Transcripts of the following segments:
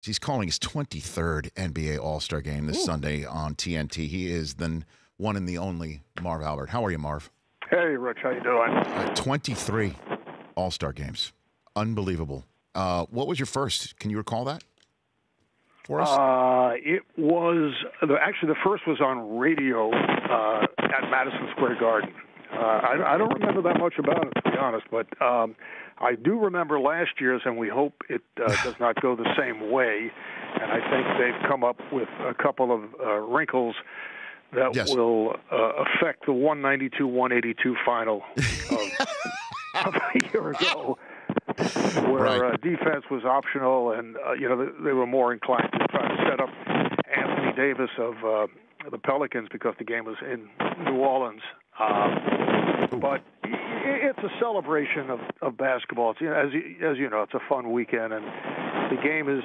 He's calling his 23rd NBA All-Star game this Sunday on TNT. He is the one and the only Marv Albert. How are you, Marv? Hey, Rich. How you doing? 23 All-Star games. Unbelievable. What was your first? Can you recall that for us? It was actually the first was on radio at Madison Square Garden. I don't remember that much about it, to be honest, but I do remember last year's, and we hope it does not go the same way. And I think they've come up with a couple of wrinkles that will affect the 192-182 final of a year ago, where defense was optional, and they were more inclined to try to set up Anthony Davis of the Pelicans because the game was in New Orleans. But it's a celebration of basketball. It's, as you know, it's a fun weekend, and the game is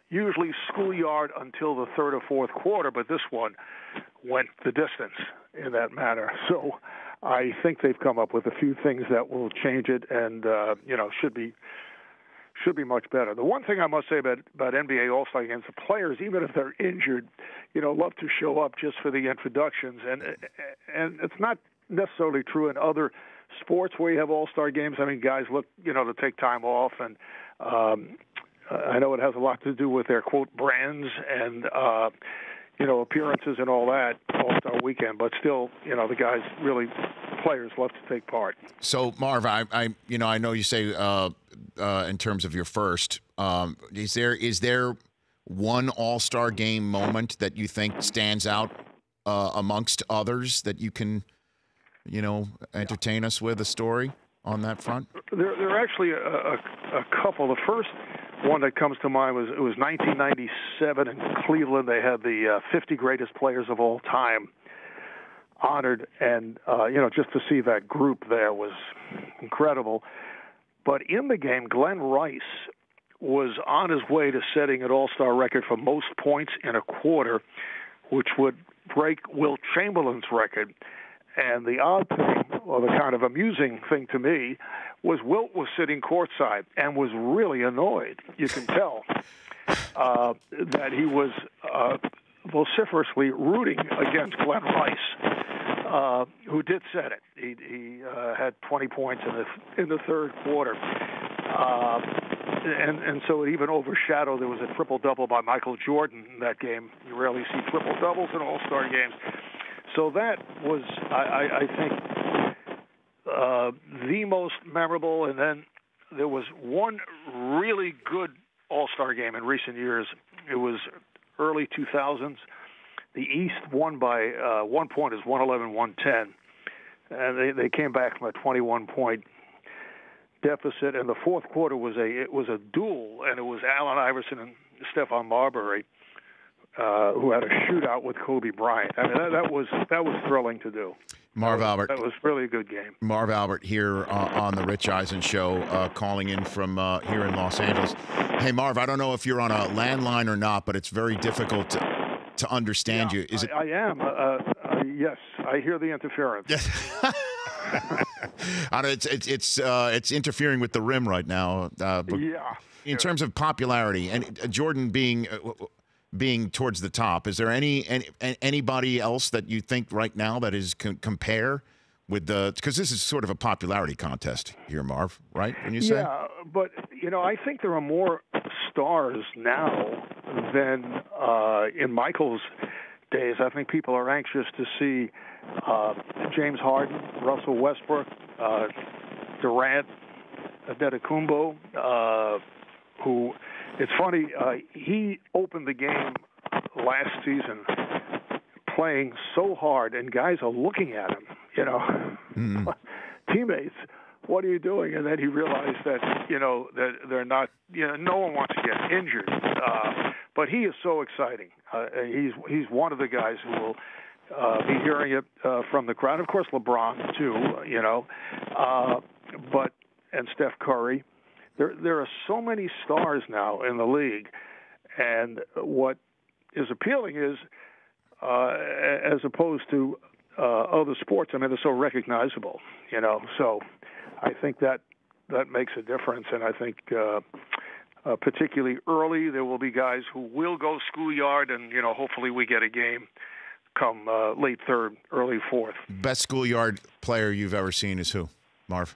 usually schoolyard until the third or fourth quarter, but this one went the distance in that manner. So I think they've come up with a few things that will change it, and should be much better. The one thing I must say about NBA All-Star games, the players, even if they're injured, love to show up just for the introductions, and it's not necessarily true in other sports where you have All-Star games. I mean, guys look, to take time off, and I know it has a lot to do with their, quote, brands and, appearances and all that All-Star weekend, but still, the guys really, players love to take part. So, Marv, I know you say in terms of your first, is there one All-Star game moment that you think stands out amongst others that you can, entertain us with a story on that front? There are actually a couple. The first one that comes to mind was 1997 in Cleveland. They had the 50 greatest players of all time honored, and just to see that group there was incredible. But in the game, Glenn Rice was on his way to setting an all-star record for most points in a quarter, which would break Wilt Chamberlain's record. And the odd thing, or the kind of amusing thing to me, was Wilt was sitting courtside and was really annoyed. You can tell that he was vociferously rooting against Glenn Rice, who did set it. He had 20 points in the third quarter. And so it even overshadowed. There was a triple-double by Michael Jordan in that game. You rarely see triple-doubles in all-star games. So that was, I think, the most memorable. And then there was one really good all-star game in recent years. It was early 2000s. The East won by 1 point. It was 111-110. And they came back from a 21-point deficit. And the fourth quarter was a duel, and it was Allen Iverson and Stephon Marbury who had a shootout with Kobe Bryant. I mean, that was thrilling to do. Marv Albert. That was really a good game. Marv Albert here on the Rich Eisen Show, calling in from here in Los Angeles. Hey, Marv, I don't know if you're on a landline or not, but it's very difficult to understand you. Is it? I am. Yes, I hear the interference. It's interfering with the rim right now. But in terms of popularity and Jordan being towards the top, is there anybody else that you think right now that is compare with because this is sort of a popularity contest here, Marv, right? When you say? Yeah, but I think there are more stars now than in Michael's days. I think people are anxious to see James Harden, Russell Westbrook, Durant, Antetokounmpo, who, it's funny, he opened the game last season playing so hard, and guys are looking at him, teammates, what are you doing? And then he realized that, that they're not, no one wants to get injured. But he is so exciting. He's one of the guys who will be hearing it from the crowd. Of course, LeBron, too, and Steph Curry. There are so many stars now in the league. And what is appealing is, as opposed to other sports, I mean, they're so recognizable, So I think that makes a difference. And I think particularly early. There will be guys who will go schoolyard, and hopefully we get a game come late third, early fourth. Best schoolyard player you've ever seen is who, Marv?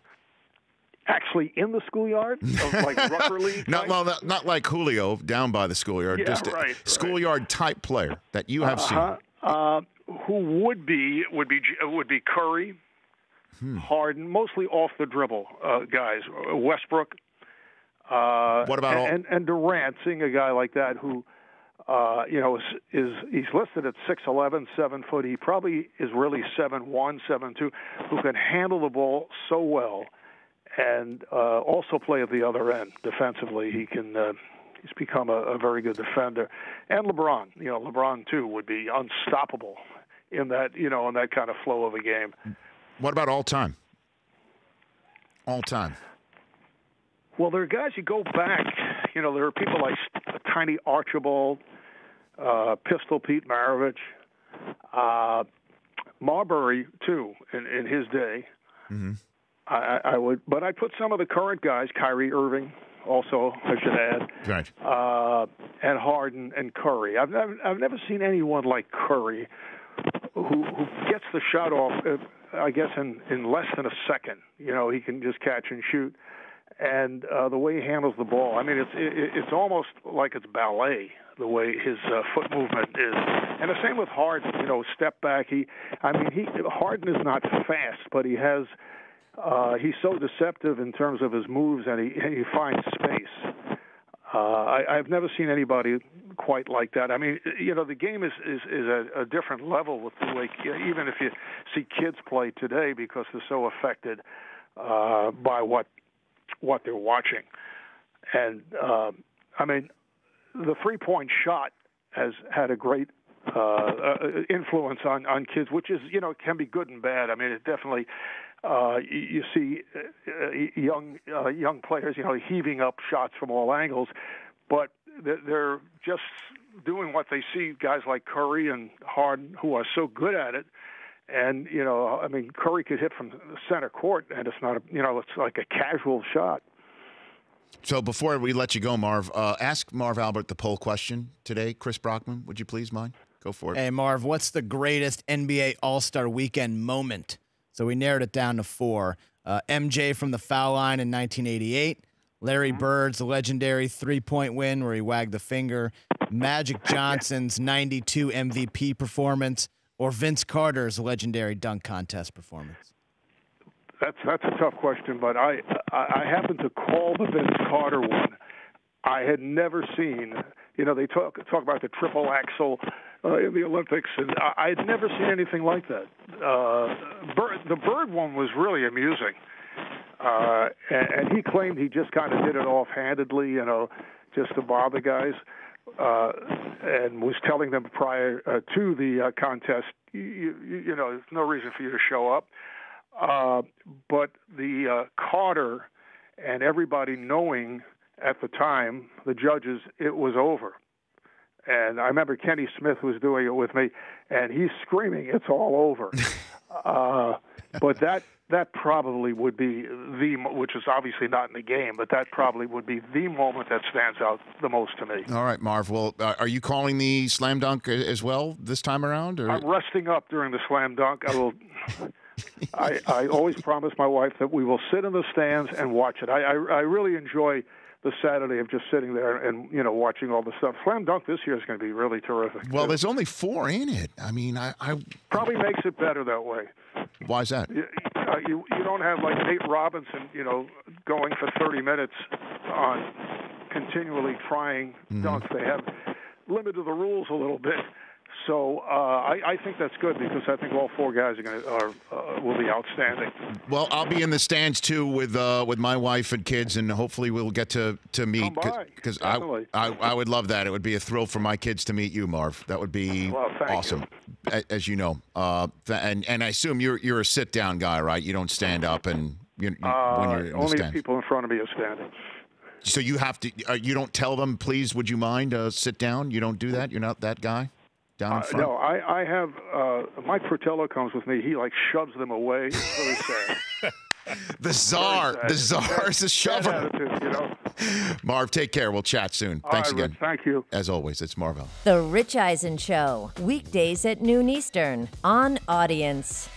Actually, in the schoolyard, like Rucker League. Not like Julio down by the schoolyard. Yeah, just a schoolyard type player that you have seen. Who would be Curry, Harden, mostly off the dribble guys. Westbrook. What about and Durant? Seeing a guy like that who, he's listed at 6'11", 7 foot. He probably is really 7'1", 7'2", who can handle the ball so well. And also play at the other end defensively. He can. He's become a very good defender. And LeBron, LeBron too would be unstoppable in that in that kind of flow of a game. What about all time? All time. Well, there are guys you go back. There are people like Tiny Archibald, Pistol Pete Maravich, Marbury too in his day. Mm-hmm. I would, but I put some of the current guys, Kyrie Irving, also I should add, right, and Harden and Curry. I've never seen anyone like Curry, who gets the shot off, I guess in less than a second. He can just catch and shoot, and the way he handles the ball. I mean, it's almost like it's ballet the way his foot movement is, and the same with Harden. Step back. Harden is not fast, but he has. He's so deceptive in terms of his moves, and he finds space. I've never seen anybody quite like that. I mean, the game is a different level with the way, even if you see kids play today, because they're so affected by what they're watching. And the 3-point shot has had a great influence on kids, which is can be good and bad. I mean, it definitely. You see young players, heaving up shots from all angles, but they're just doing what they see guys like Curry and Harden who are so good at it. And Curry could hit from the center court, and it's not it's like a casual shot. So before we let you go, Marv, ask Marv Albert the poll question today. Chris Brockman, would you please mind? Go for it. Hey, Marv, what's the greatest NBA All-Star Weekend moment? So we narrowed it down to 4. MJ from the foul line in 1988. Larry Bird's legendary three-point win where he wagged the finger. Magic Johnson's 92 MVP performance. Or Vince Carter's legendary dunk contest performance. That's a tough question, but I happen to call the Vince Carter one. I had never seen, they talk about the triple axel in the Olympics, and I had never seen anything like that. The Bird one was really amusing, and he claimed he just kind of did it offhandedly, just to bother guys, and was telling them prior to the contest, there's no reason for you to show up. But the Carter and everybody knowing at the time, the judges, it was over. And I remember Kenny Smith was doing it with me, and he's screaming, "It's all over." But that probably would be which is obviously not in the game, but that probably would be the moment that stands out the most to me. All right, Marv. Well, are you calling the slam dunk as well this time around? Or? I'm resting up during the slam dunk. I will. I always promise my wife that we will sit in the stands and watch it. I really enjoy the Saturday of just sitting there and watching all the stuff. Slam dunk this year is going to be really terrific. Well, there's only 4 in it. I mean, I probably makes it better that way. Why is that? You don't have like Nate Robinson, going for 30 minutes on continually trying dunks. They have limited the rules a little bit. So I think that's good because I think all 4 guys will be outstanding. Well, I'll be in the stands too with my wife and kids, and hopefully we'll get to meet. Because I would love that. It would be a thrill for my kids to meet you, Marv. That would be awesome, as you know. And I assume you're a sit down guy, right? You don't stand up and when you're in the only stands. People in front of me are standing. So you have to. You don't tell them, please, would you mind sit down? You don't do that. You're not that guy. Down in front? No, I have Mike Fratello comes with me. He shoves them away. It's really sad. The czar. The czar is a shover. Attitude, you know? Marv, take care. We'll chat soon. Thanks again. Rich, thank you. As always, it's Marv. The Rich Eisen Show, weekdays at noon Eastern on Audience.